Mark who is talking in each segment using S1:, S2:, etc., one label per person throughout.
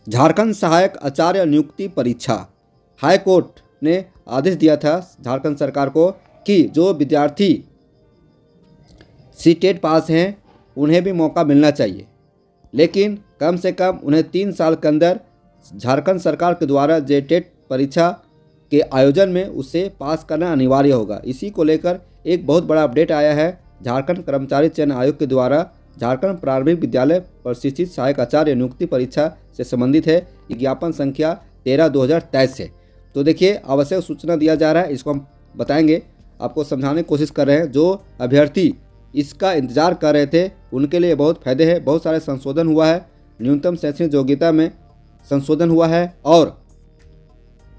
S1: झारखंड सहायक आचार्य नियुक्ति परीक्षा। हाई कोर्ट ने आदेश दिया था झारखंड सरकार को कि जो विद्यार्थी सीटेट पास हैं उन्हें भी मौका मिलना चाहिए, लेकिन कम से कम उन्हें 3 साल के अंदर झारखंड सरकार के द्वारा जेटेट परीक्षा के आयोजन में उसे पास करना अनिवार्य होगा। इसी को लेकर एक बहुत बड़ा अपडेट आया है। झारखंड कर्मचारी चयन आयोग के द्वारा झारखंड प्रारंभिक विद्यालय प्रशिक्षित सहायक आचार्य नियुक्ति परीक्षा से संबंधित है विज्ञापन संख्या 13/2023 से। तो देखिए, आवश्यक सूचना दिया जा रहा है, इसको हम बताएंगे, आपको समझाने की कोशिश कर रहे हैं। जो अभ्यर्थी इसका इंतजार कर रहे थे उनके लिए बहुत फायदे हैं। बहुत सारे संशोधन हुआ है, न्यूनतम शैक्षणिक योग्यता में संशोधन हुआ है और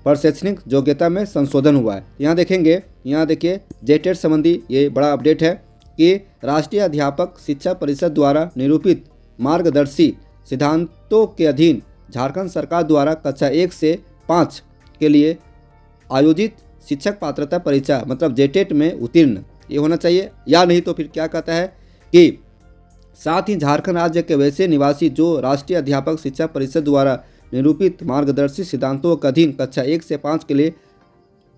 S1: प्रशैक्षणिक योग्यता में संशोधन हुआ है। यहाँ देखेंगे, यहाँ देखिए जेटेट संबंधी ये बड़ा अपडेट है कि राष्ट्रीय अध्यापक शिक्षा परिषद द्वारा निरूपित मार्गदर्शी सिद्धांतों के अधीन झारखंड सरकार द्वारा कक्षा 1 से 5 के लिए आयोजित शिक्षक पात्रता परीक्षा मतलब जेटेट में उत्तीर्ण ये होना चाहिए, या नहीं तो फिर क्या कहता है कि साथ ही झारखंड राज्य के वैसे निवासी जो राष्ट्रीय अध्यापक शिक्षा परिषद द्वारा निरूपित मार्गदर्शी सिद्धांतों के अधीन कक्षा 1 से 5 के लिए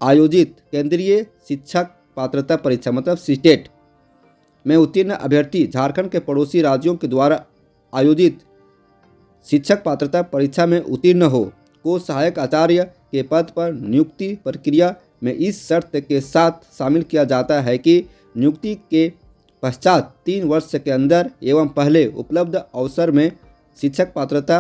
S1: आयोजित केंद्रीय शिक्षक पात्रता परीक्षा मतलब सीटेट में उत्तीर्ण अभ्यर्थी झारखंड के पड़ोसी राज्यों के द्वारा आयोजित शिक्षक पात्रता परीक्षा में उत्तीर्ण हो को सहायक आचार्य के पद पर नियुक्ति प्रक्रिया में इस शर्त के साथ शामिल किया जाता है कि नियुक्ति के पश्चात 3 वर्ष के अंदर एवं पहले उपलब्ध अवसर में शिक्षक पात्रता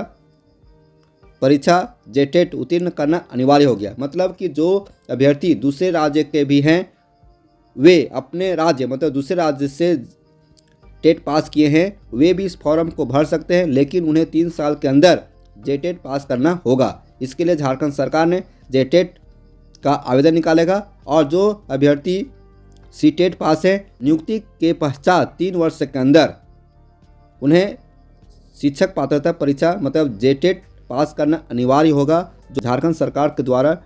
S1: परीक्षा जेटेट उत्तीर्ण करना अनिवार्य हो गया। मतलब कि जो अभ्यर्थी दूसरे राज्य के भी हैं वे अपने राज्य मतलब दूसरे राज्य से टेट पास किए हैं वे भी इस फॉर्म को भर सकते हैं, लेकिन उन्हें 3 साल के अंदर जेटेट पास करना होगा। इसके लिए झारखंड सरकार ने जेटेट का आवेदन निकालेगा और जो अभ्यर्थी सीटेट पास है नियुक्ति के पश्चात 3 वर्ष के अंदर उन्हें शिक्षक पात्रता परीक्षा मतलब जेटेट पास करना अनिवार्य होगा। जो झारखंड सरकार के द्वारा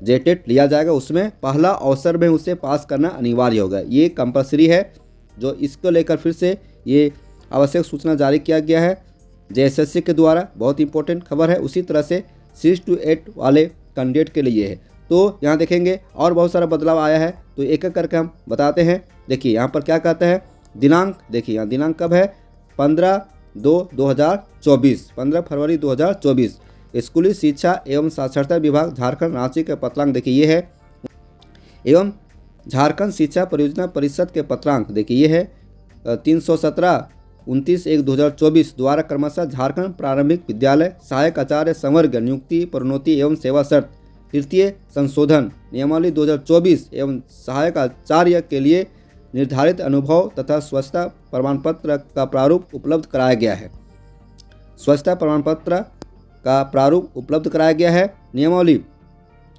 S1: जेटेट लिया जाएगा उसमें पहला अवसर में उसे पास करना अनिवार्य होगा, ये कंपलसरी है। जो इसको लेकर फिर से ये आवश्यक सूचना जारी किया गया है जेएसएससी के द्वारा, बहुत इंपॉर्टेंट खबर है। उसी तरह से 6 to 8 वाले कैंडिडेट के लिए है। तो यहाँ देखेंगे और बहुत सारा बदलाव आया है, तो एक एक करके हम बताते हैं। देखिए यहाँ पर क्या कहता है, दिनांक देखिए यहाँ दिनांक कब है 15/2/2024 15 फरवरी 2024। स्कूली शिक्षा एवं साक्षरता विभाग झारखंड रांची के पत्रांक देखिए ये है, एवं झारखंड शिक्षा परियोजना परिषद के पत्रांक देखिए ये है 317/29/1/2024 द्वारा क्रमशः झारखंड प्रारंभिक विद्यालय सहायक आचार्य संवर्ग नियुक्ति प्रोन्नति एवं सेवा शर्त तृतीय संशोधन नियमावली 2024 एवं सहायक आचार्य के लिए निर्धारित अनुभव तथा स्वच्छता प्रमाण पत्र का प्रारूप उपलब्ध कराया गया है। स्वच्छता प्रमाण पत्र का प्रारूप उपलब्ध कराया गया है। नियमावली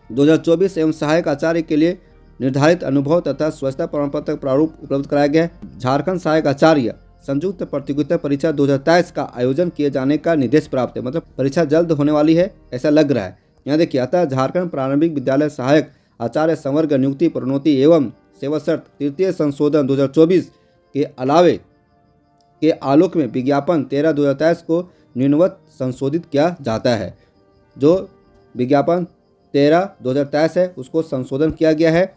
S1: 2024 एवं सहायक आचार्य के लिए निर्धारित अनुभव तथा स्वच्छता प्रमाण पत्र का प्रारूप उपलब्ध कराया गया है। झारखंड सहायक आचार्य संयुक्त प्रतियोगिता परीक्षा 2023 का आयोजन किए जाने का निर्देश प्राप्त है, मतलब परीक्षा जल्द होने वाली है ऐसा लग रहा है। यहाँ देखिए, अतः झारखंड प्रारंभिक विद्यालय सहायक आचार्य संवर्ग नियुक्ति प्रोन्नति एवं सेवा शर्त तृतीय संशोधन 2024 के अलावे के आलोक में विज्ञापन 13/2023 को निम्नवत संशोधित किया जाता है। जो विज्ञापन 13/2023 है उसको संशोधन किया गया है।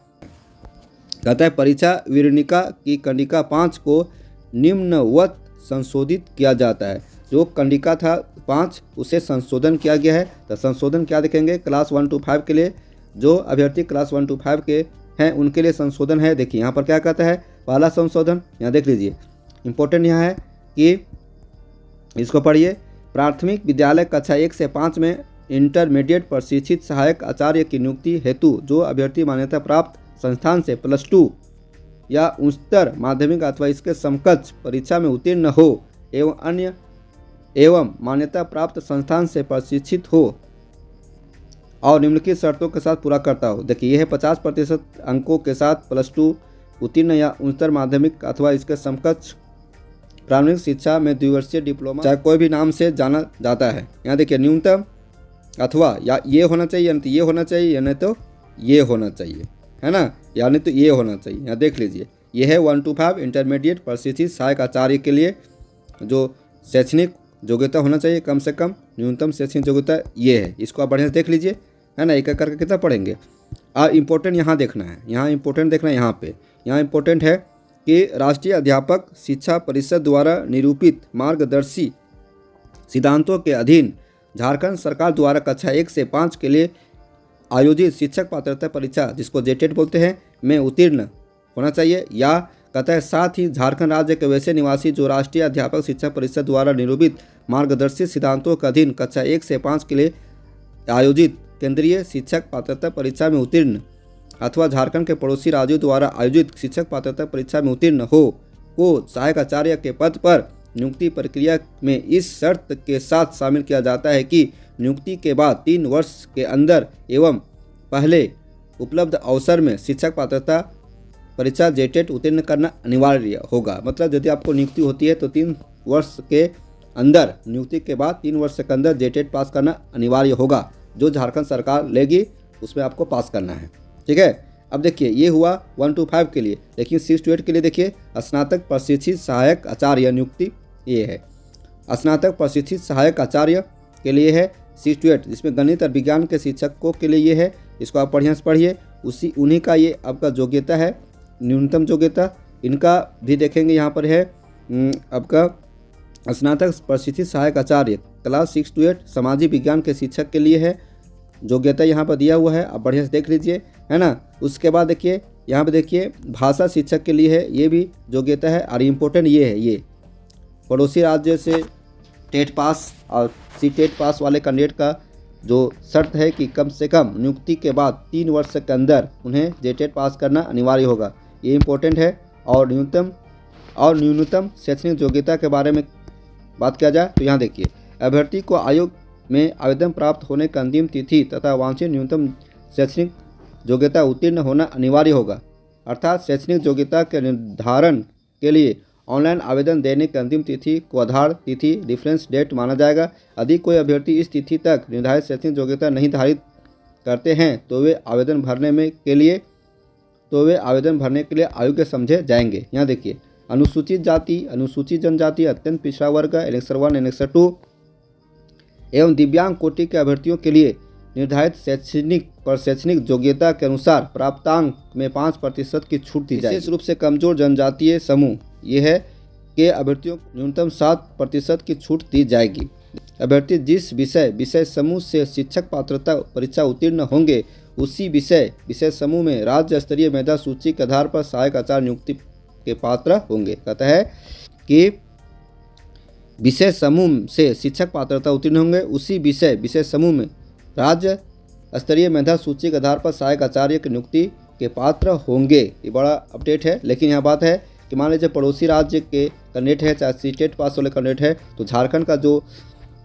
S1: कहता है परीक्षा विवरणिका की कंडिका 5 को निम्नवत संशोधित किया जाता है। जो कंडिका था 5 उसे संशोधन किया गया है। तो संशोधन क्या देखेंगे, क्लास 1 to 5 के लिए जो अभ्यर्थी क्लास 1 to 5 के हैं उनके लिए संशोधन है। देखिए यहाँ पर क्या कहता है, पहला संशोधन यहाँ देख लीजिए, इंपॉर्टेंट यहाँ है कि इसको पढ़िए। प्राथमिक विद्यालय कक्षा 1 से 5 में इंटरमीडिएट प्रशिक्षित सहायक आचार्य की नियुक्ति हेतु जो अभ्यर्थी मान्यता प्राप्त संस्थान से +2 या उच्चतर माध्यमिक अथवा इसके समकक्ष परीक्षा में उत्तीर्ण हो एवं मान्यता प्राप्त संस्थान से प्रशिक्षित हो और निम्नलिखित शर्तों के साथ पूरा करता हो। देखिए यह है 50% अंकों के साथ +2 उत्तीर्ण या उच्चतर माध्यमिक अथवा इसके समकक्ष प्रारंभिक शिक्षा में द्विवर्षीय डिप्लोमा चाहे कोई भी नाम से जाना जाता है। यहाँ देखिए न्यूनतम अथवा या ये होना चाहिए या नहीं तो ये होना चाहिए या नहीं तो ये होना चाहिए, है ना, या नहीं तो ये होना चाहिए। यहाँ देख लीजिए यह है 1 to 5 इंटरमीडिएट प्रशिक्षित सहायक आचार्य के लिए जो शैक्षणिक योग्यता होना चाहिए कम से कम न्यूनतम शैक्षणिक योग्यता ये है। इसको आप बढ़िया से देख लीजिए, है ना। एक एक करके कितना पढ़ेंगे। इम्पोर्टेंट यहाँ देखना है, यहाँ इम्पोर्टेंट देखना है। यहाँ इम्पोर्टेंट है कि राष्ट्रीय अध्यापक शिक्षा परिषद द्वारा निरूपित मार्गदर्शी सिद्धांतों के अधीन झारखंड सरकार द्वारा कक्षा 1 से 5 के लिए आयोजित शिक्षक पात्रता परीक्षा, जिसको जेटेट बोलते हैं, में उत्तीर्ण होना चाहिए। या कहता है साथ ही झारखंड राज्य के वैसे निवासी जो राष्ट्रीय अध्यापक शिक्षा परिषद द्वारा निरूपित मार्गदर्शी सिद्धांतों के अधीन कक्षा 1 से 5 के लिए आयोजित केंद्रीय शिक्षक पात्रता परीक्षा में उत्तीर्ण अथवा झारखंड के पड़ोसी राज्यों द्वारा आयोजित शिक्षक पात्रता परीक्षा में उत्तीर्ण हो को सहायक आचार्य के पद पर नियुक्ति प्रक्रिया में इस शर्त के साथ शामिल किया जाता है कि नियुक्ति के बाद 3 वर्ष के अंदर एवं पहले उपलब्ध अवसर में शिक्षक पात्रता परीक्षा जेटेट उत्तीर्ण करना अनिवार्य होगा। मतलब यदि आपको नियुक्ति होती है तो 3 वर्ष के अंदर, नियुक्ति के बाद 3 वर्ष के अंदर जेटेट पास करना अनिवार्य होगा। जो झारखंड सरकार लेगी उसमें आपको पास करना है, ठीक है। अब देखिए ये हुआ 1 to 5 के लिए, लेकिन 6 to 8 के लिए देखिए स्नातक प्रशिक्षित सहायक आचार्य नियुक्ति ये है। स्नातक प्रशिक्षित सहायक आचार्य के लिए है 6 to 8, जिसमें गणित और विज्ञान के शिक्षकों के लिए ये है। इसको आप बढ़िया से पढ़िए। उन्हीं का ये आपका योग्यता है, न्यूनतम योग्यता। इनका भी देखेंगे, यहाँ पर है आपका स्नातक प्रशिक्षित सहायक आचार्य क्लास 6 to 8 सामाजिक विज्ञान के शिक्षक के लिए है। योग्यता यहाँ पर दिया हुआ है, आप बढ़िया से देख लीजिए, है ना। उसके बाद देखिए यहाँ पे देखिए भाषा शिक्षक के लिए है, ये भी योग्यता है। और इम्पोर्टेंट ये है, ये पड़ोसी राज्य से टेट पास और टेट पास वाले कैंडिडेट का जो शर्त है कि कम से कम नियुक्ति के बाद 3 वर्ष के अंदर उन्हें जेटेट पास करना अनिवार्य होगा, ये इम्पोर्टेंट है। और न्यूनतम शैक्षणिक योग्यता के बारे में बात किया जाए तो यहाँ देखिए अभ्यर्थी को आयोग में आवेदन प्राप्त होने की अंतिम तिथि तथा वांछित न्यूनतम शैक्षणिक योग्यता उत्तीर्ण होना अनिवार्य होगा। अर्थात शैक्षणिक योग्यता के निर्धारण के लिए ऑनलाइन आवेदन देने की अंतिम तिथि को आधार तिथि रेफरेंस डेट माना जाएगा। यदि कोई अभ्यर्थी इस तिथि तक निर्धारित शैक्षणिक योग्यता नहीं धारित करते हैं तो वे आवेदन भरने के लिए अयोग्य समझे जाएंगे। यहाँ देखिए अनुसूचित जाति, अनुसूचित जनजाति, अत्यंत पिछड़ा वर्ग, एनेक्सर 1, एनेक्सर 2 एवं दिव्यांग कोटि के अभ्यर्थियों के लिए निर्धारित शैक्षणिक योग्यता के अनुसार प्राप्तांक में 5% की छूट दी जाएगी। विशेष रूप से कमजोर जनजातीय समूह ये है कि अभ्यर्थियों को न्यूनतम 7% की छूट दी जाएगी। अभ्यर्थी जिस विषय समूह से शिक्षक पात्रता परीक्षा उत्तीर्ण होंगे उसी विषय समूह में राज्य स्तरीय मेधा सूची के आधार पर सहायक आचार्य नियुक्ति के पात्र होंगे। कहता है कि विषय समूह से शिक्षक पात्रता उत्तीर्ण होंगे उसी विषय समूह में राज्य स्तरीय मेधा सूची के आधार पर सहायक आचार्य की नियुक्ति के पात्र होंगे। ये बड़ा अपडेट है। लेकिन यहाँ बात है कि मान लीजिए पड़ोसी राज्य के कैंडिडेट है, चाहे टेट पास वाले कैंडिडेट है, तो झारखंड का जो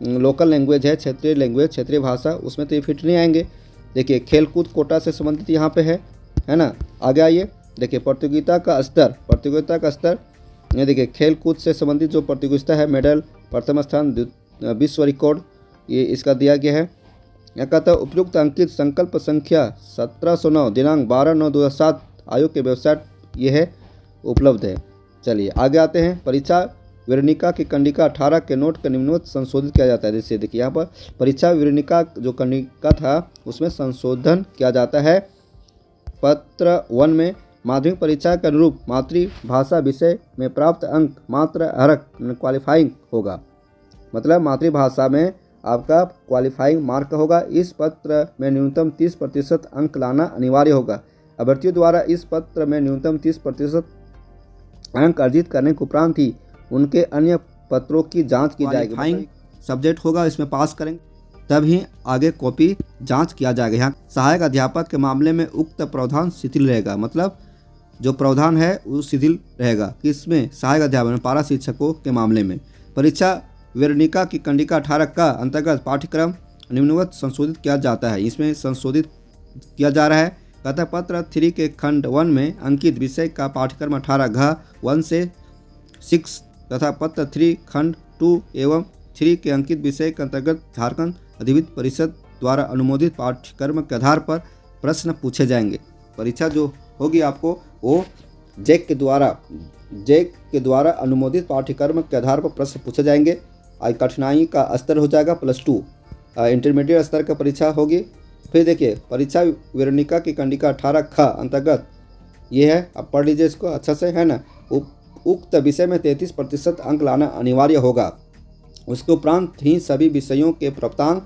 S1: लोकल लैंग्वेज है, क्षेत्रीय भाषा, उसमें तो ये फिट नहीं आएंगे। देखिए खेलकूद कोटा से संबंधित यहाँ पे है ना। आगे आइए देखिए प्रतियोगिता का स्तर ये देखिए खेलकूद से संबंधित जो प्रतियोगिता है, मेडल, प्रथम स्थान, विश्व रिकॉर्ड, ये इसका दिया गया है। यहाँ कहता है उपयुक्त अंकित संकल्प संख्या 1709 दिनांक 12/9/2007 आयोग के वेबसाइट ये है उपलब्ध है। चलिए आगे आते हैं। परीक्षा विवरणिका की कंडिका 18 के नोट के निम्नवत संशोधित किया जाता है। जैसे देखिए यहाँ पर परीक्षा विवरणिका जो कंडिका था उसमें संशोधन किया जाता है। पत्र 1 में माध्यमिक परीक्षा के अनुरूप मातृभाषा विषय में प्राप्त अंक मात्र अर्हक क्वालिफाइंग होगा। मतलब मातृभाषा में आपका क्वालिफाइंग मार्क होगा। इस पत्र में न्यूनतम 30% अंक लाना अनिवार्य होगा। अभ्यर्थियों द्वारा इस पत्र में न्यूनतम 30% अंक अर्जित करने के उपरांत ही उनके अन्य पत्रों की जांच की जाएगी। क्वालिफाइंग सब्जेक्ट होगा, इसमें पास करेंगे तब ही आगे कॉपी जांच किया जाएगा। यहाँ सहायक अध्यापक के मामले में उक्त प्रावधान शिथिल रहेगा। मतलब जो प्रावधान है वो शिथिल रहेगा। किसमें? सहायक अध्यापक में, पारा शिक्षकों के मामले में। परीक्षा विवरणिका की कंडिका 18 का अंतर्गत पाठ्यक्रम निम्नवत संशोधित किया जाता है। इसमें संशोधित किया जा रहा है। कहता है पत्र 3 के खंड 1 में अंकित विषय का पाठ्यक्रम 18 घ 1 से 6 तथा पत्र 3 खंड 2 एवं 3 के अंकित विषय के अंतर्गत झारखंड अधिविद्य परिषद द्वारा अनुमोदित पाठ्यक्रम के आधार पर प्रश्न पूछे जाएंगे। परीक्षा जो होगी आपको वो जैक के द्वारा अनुमोदित पाठ्यक्रम के आधार पर प्रश्न पूछे जाएंगे। कठिनाई का स्तर हो जाएगा +2, इंटरमीडिएट स्तर का परीक्षा होगी। फिर देखिए परीक्षा वेरोनिका की कंडिका 18 ख अंतर्गत ये है, अब पढ़ लीजिए इसको अच्छा से, है ना। उक्त विषय में 33% अंक लाना अनिवार्य होगा। उसके उपरांत ही सभी विषयों के प्राप्तांक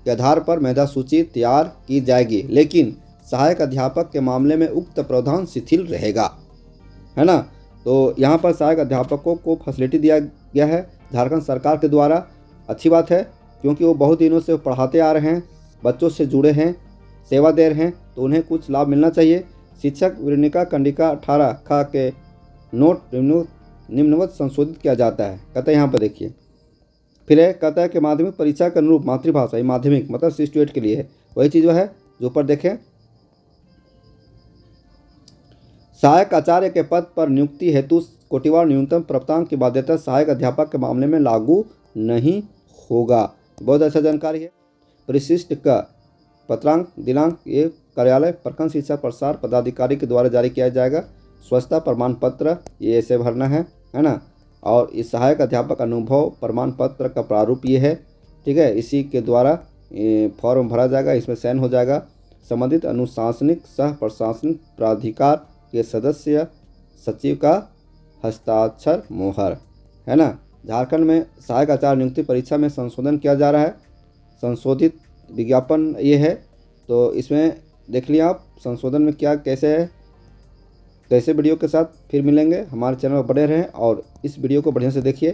S1: के आधार पर मेधा सूची तैयार की जाएगी, लेकिन सहायक अध्यापक के मामले में उक्त प्रावधान शिथिल रहेगा, है ना। तो यहाँ पर सहायक अध्यापकों को फैसिलिटी दिया गया है झारखंड सरकार के द्वारा। अच्छी बात है, क्योंकि वो बहुत दिनों से पढ़ाते आ रहे हैं, बच्चों से जुड़े हैं, सेवा दे रहे हैं, तो उन्हें कुछ लाभ मिलना चाहिए। शिक्षक वेरोनिका कंडिका 18 ख के नोट निम्नवत संशोधित किया जाता है। कहते हैं यहाँ पर देखिए, फिर है कहता है कि माध्यमिक परीक्षा के अनुरूप मातृभाषा, ये माध्यमिक मतलब 6 to 8 के लिए है, वही चीज़ है जो ऊपर देखें। सहायक आचार्य के पद पर नियुक्ति हेतु कोटिवार न्यूनतम प्राप्तांक की बाध्यता सहायक अध्यापक के मामले में लागू नहीं होगा। बहुत अच्छा जानकारी है। परिशिष्ट का पत्रांक दिनांक ये कार्यालय प्रखंड शिक्षा प्रसार पदाधिकारी के द्वारा जारी किया जाएगा। स्वच्छता प्रमाण पत्र ये ऐसे भरना है ना। और इस सहायक अध्यापक अनुभव प्रमाण पत्र का प्रारूप ये है, ठीक है। इसी के द्वारा फॉर्म भरा जाएगा, इसमें साइन हो जाएगा। संबंधित अनुशासनिक सह प्रशासनिक प्राधिकार के सदस्य सचिव का हस्ताक्षर मोहर, है ना। झारखंड में सहायक आचार्य नियुक्ति परीक्षा में संशोधन किया जा रहा है। संशोधित विज्ञापन ये है, तो इसमें देख लिया आप संशोधन में क्या कैसे है। कैसे वीडियो के साथ फिर मिलेंगे, हमारे चैनल पर बने रहें और इस वीडियो को बढ़िया से देखिए।